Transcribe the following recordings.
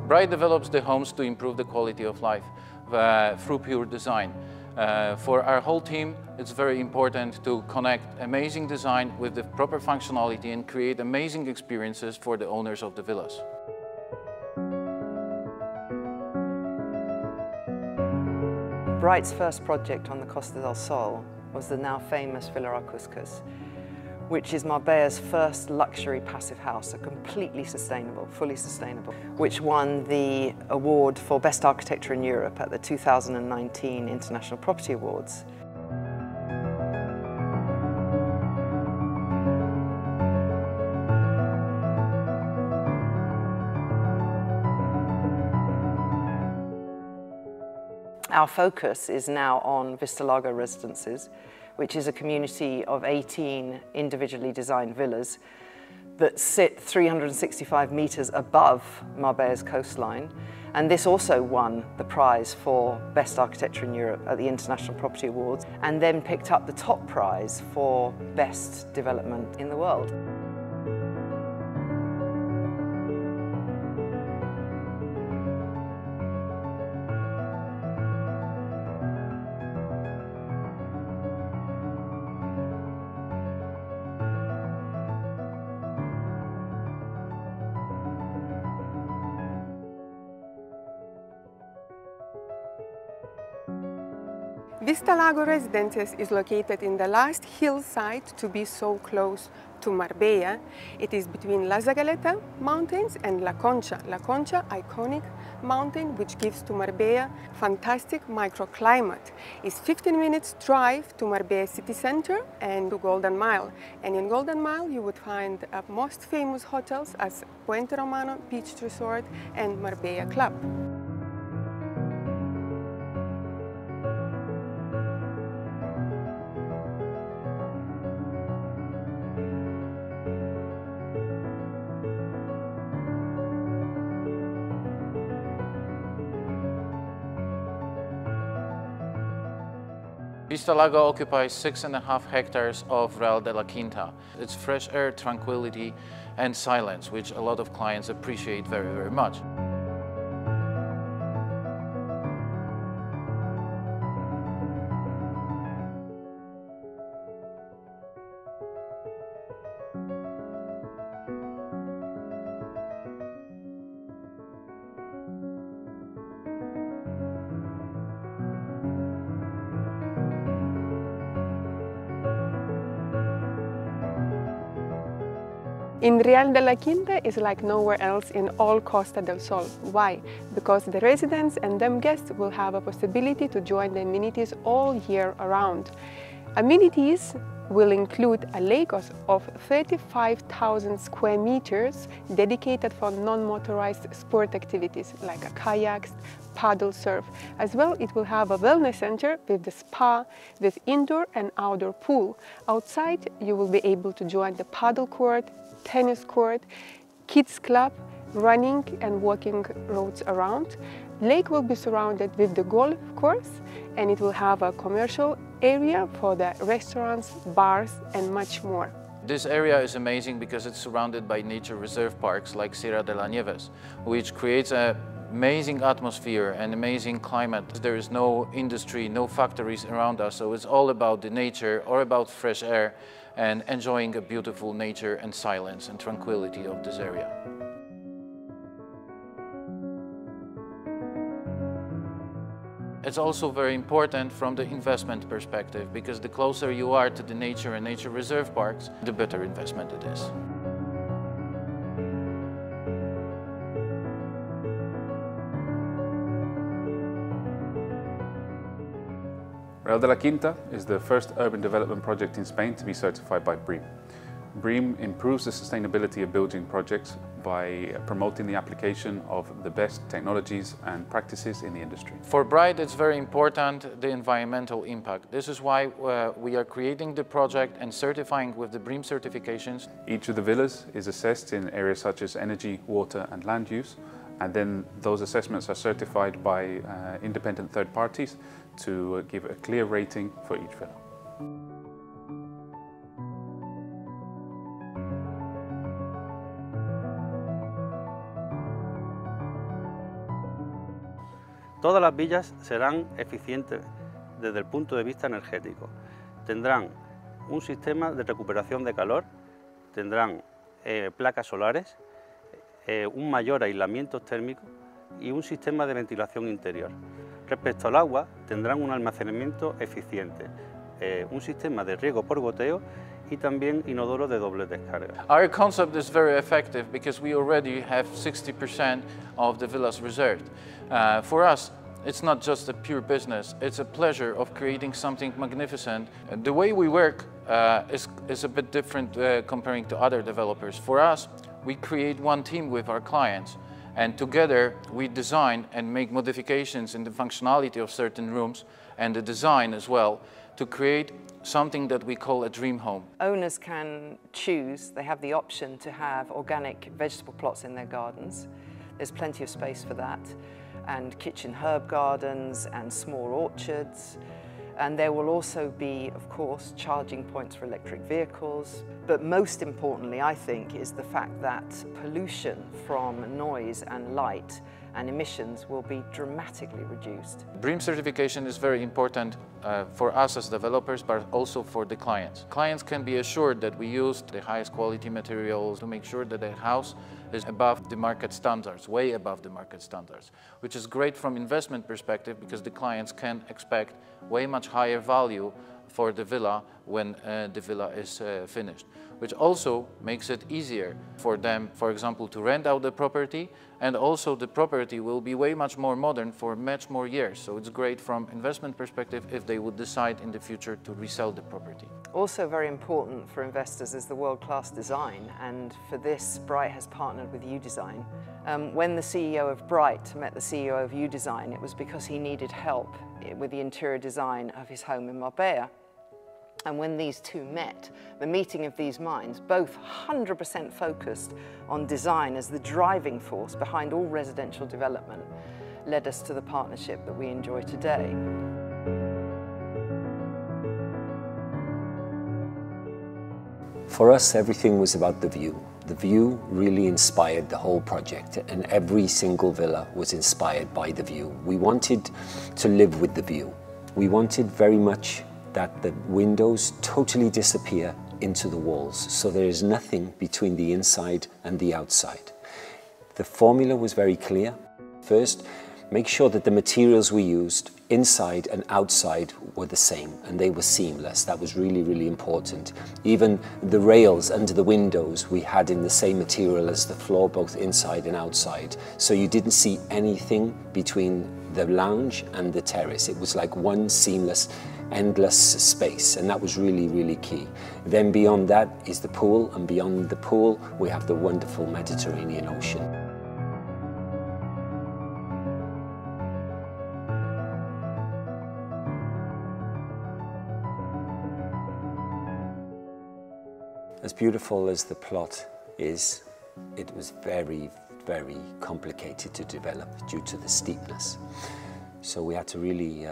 Bright develops the homes to improve the quality of life through pure design. For our whole team, it's very important to connect amazing design with the proper functionality and create amazing experiences for the owners of the villas. Bright's first project on the Costa del Sol was the now famous Villa Arcuscus, which is Marbella's first luxury passive house, a completely sustainable, fully sustainable, which won the award for Best Architecture in Europe at the 2019 International Property Awards. Our focus is now on Vista Lago residences, which is a community of 18 individually designed villas that sit 365 meters above Marbella's coastline. And this also won the prize for Best Architecture in Europe at the International Property Awards, and then picked up the top prize for Best Development in the world. Vista Lago Residences is located in the last hillside to be so close to Marbella. It is between La Zagaleta mountains and La Concha. La Concha, iconic mountain which gives to Marbella fantastic microclimate. It's 15 minutes drive to Marbella city center and to Golden Mile. And in Golden Mile you would find most famous hotels as Puente Romano Beach Resort and Marbella Club. Vista Lago occupies 6.5 hectares of Real de la Quinta. It's fresh air, tranquility and silence, which a lot of clients appreciate very, very much. In Real de la Quinta is like nowhere else in all Costa del Sol. Why? Because the residents and them guests will have a possibility to join the amenities all year around. Amenities will include a lake of 35,000 square meters dedicated for non-motorized sport activities like kayaks, paddle surf. As well, it will have a wellness center with the spa, with indoor and outdoor pool. Outside, you will be able to join the paddle court, tennis court, kids club, running and walking roads around. Lake will be surrounded with the golf course, and it will have a commercial area for the restaurants, bars and much more. This area is amazing because it's surrounded by nature reserve parks like Sierra de la Nieves, which creates an amazing atmosphere and amazing climate. There is no industry, no factories around us, so it's all about the nature or about fresh air and enjoying a beautiful nature and silence and tranquility of this area. It's also very important from the investment perspective, because the closer you are to the nature and nature reserve parks, the better investment it is. Real de la Quinta is the first urban development project in Spain to be certified by BREEAM. BREEAM improves the sustainability of building projects by promoting the application of the best technologies and practices in the industry. For Bright, it's very important the environmental impact. This is why we are creating the project and certifying with the BREEAM certifications. Each of the villas is assessed in areas such as energy, water and land use, and then those assessments are certified by independent third parties to give a clear rating for each villa. Todas las villas serán eficientes desde el punto de vista energético. Tendrán un sistema de recuperación de calor, tendrán placas solares, un mayor aislamiento térmico y un sistema de ventilación interior. Respecto al agua, tendrán un almacenamiento eficiente, un sistema de riego por goteo y también inodoro de doble descarga. Our concept is very effective because we already have 60% of the villas reserved. For us, it's not just a pure business, it's a pleasure of creating something magnificent. The way we work is a bit different comparing to other developers. For us, we create one team with our clients, and together we design and make modifications in the functionality of certain rooms and the design as well to create something that we call a dream home. Owners can choose, they have the option to have organic vegetable plots in their gardens. There's plenty of space for that, and kitchen herb gardens and small orchards. And there will also be, of course, charging points for electric vehicles. But most importantly, I think, is the fact that pollution from noise and light and emissions will be dramatically reduced. BREEAM certification is very important for us as developers, but also for the clients. Clients can be assured that we use the highest quality materials to make sure that the house is above the market standards, way above the market standards, which is great from investment perspective because the clients can expect way much higher value for the villa when the villa is finished, which also makes it easier for them, for example, to rent out the property, and also the property will be way much more modern for much more years. So it's great from investment perspective if they would decide in the future to resell the property. Also very important for investors is the world-class design, and for this Bright has partnered with U-Design. When the CEO of Bright met the CEO of U-Design, it was because he needed help with the interior design of his home in Marbella. And when these two met, the meeting of these minds, both 100% focused on design as the driving force behind all residential development, led us to the partnership that we enjoy today. For us, everything was about the view. The view really inspired the whole project, and every single villa was inspired by the view. We wanted to live with the view. We wanted very much that the windows totally disappear into the walls, so there is nothing between the inside and the outside. The formula was very clear. First, make sure that the materials we used inside and outside were the same and they were seamless. That was really, really important. Even the rails under the windows we had in the same material as the floor, both inside and outside. So you didn't see anything between the lounge and the terrace. It was like one seamless, endless space, and that was really, really key. Then beyond that is the pool, and beyond the pool we have the wonderful Mediterranean Ocean. As beautiful as the plot is, it was very, very complicated to develop due to the steepness. So we had to really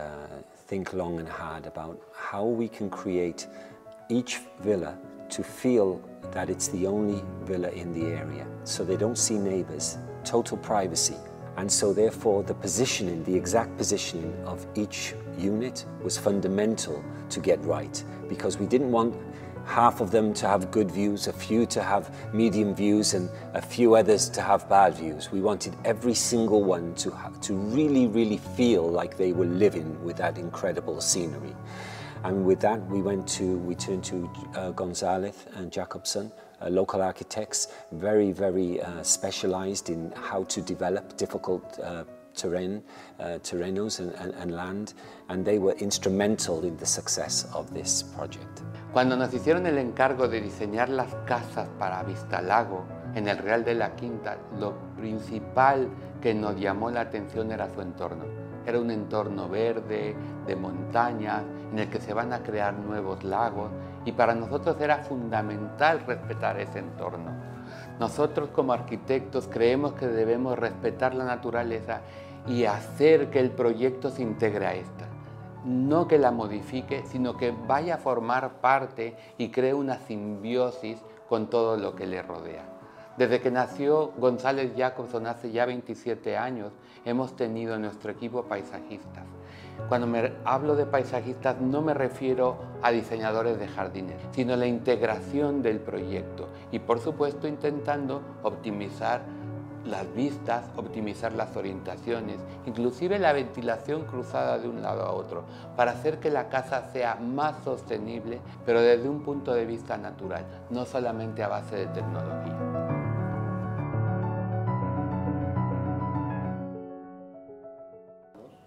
think long and hard about how we can create each villa to feel that it's the only villa in the area, so they don't see neighbours, total privacy. And so therefore the positioning, the exact positioning of each unit was fundamental to get right, because we didn't want half of them to have good views, a few to have medium views, and a few others to have bad views. We wanted every single one to really, really feel like they were living with that incredible scenery. And with that, we turned to Gonzalez and Jacobson, local architects, very, very specialized in how to develop difficult terrenos and land, and they were instrumental in the success of this project. Cuando nos hicieron el encargo de diseñar las casas para Vista Lago en el Real de la Quinta, lo principal que nos llamó la atención era su entorno. Era un entorno verde, de montañas, en el que se van a crear nuevos lagos, y para nosotros era fundamental respetar ese entorno. Nosotros como arquitectos creemos que debemos respetar la naturaleza y hacer que el proyecto se integre a esta. No que la modifique, sino que vaya a formar parte y cree una simbiosis con todo lo que le rodea. Desde que nació González Jacobson hace ya 27 años, hemos tenido en nuestro equipo paisajistas. Cuando hablo de paisajistas no me refiero a diseñadores de jardines, sino a la integración del proyecto y por supuesto intentando optimizar las vistas, optimizar las orientaciones, inclusive la ventilación cruzada de un lado a otro, para hacer que la casa sea más sostenible, pero desde un punto de vista natural, no solamente a base de tecnología.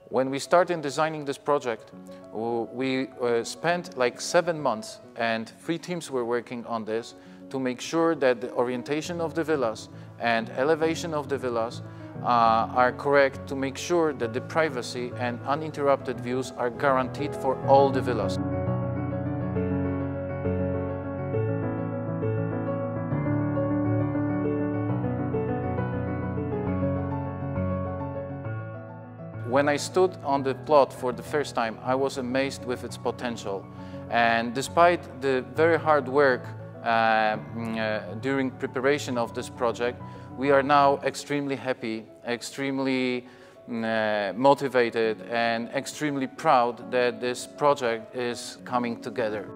When we started designing this project, we spent like 7 months and 3 teams were working on this to make sure that the orientation of the villas and elevation of the villas are correct, to make sure that the privacy and uninterrupted views are guaranteed for all the villas. When I stood on the plot for the first time, I was amazed with its potential. And despite the very hard work during preparation of this project, we are now extremely happy, extremely motivated, and extremely proud that this project is coming together.